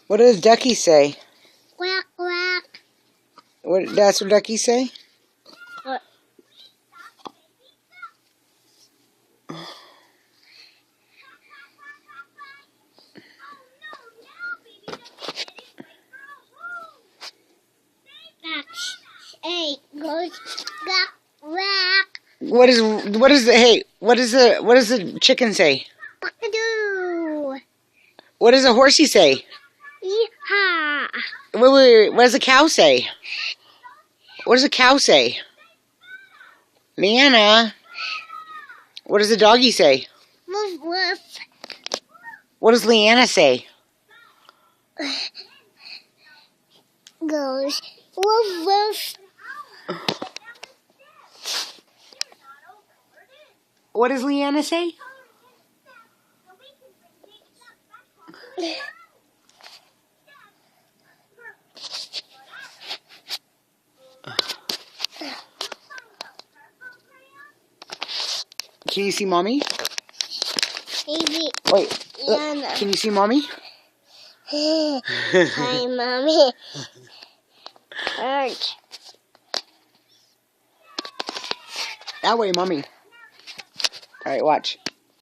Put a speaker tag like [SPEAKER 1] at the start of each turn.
[SPEAKER 1] What does Ducky say?
[SPEAKER 2] Quack, quack.
[SPEAKER 1] That's what Ducky say?
[SPEAKER 2] What? Hey, goes quack.
[SPEAKER 1] What does the chicken say?
[SPEAKER 2] Cock-a-doo.
[SPEAKER 1] What does the horsey say?
[SPEAKER 2] Yeehaw.
[SPEAKER 1] Wait. What does the cow say? What does the cow say? Leanna. What does the doggy say?
[SPEAKER 2] Woof, woof.
[SPEAKER 1] What does Leanna say?
[SPEAKER 2] Goes woof, woof.
[SPEAKER 1] What does Leanna say? Can you see Mommy?
[SPEAKER 2] Baby.
[SPEAKER 1] Wait, look,
[SPEAKER 2] Leanna.
[SPEAKER 1] can you see Mommy?
[SPEAKER 2] Hi, Mommy. Hurt.
[SPEAKER 1] That way, Mommy. Alright, watch.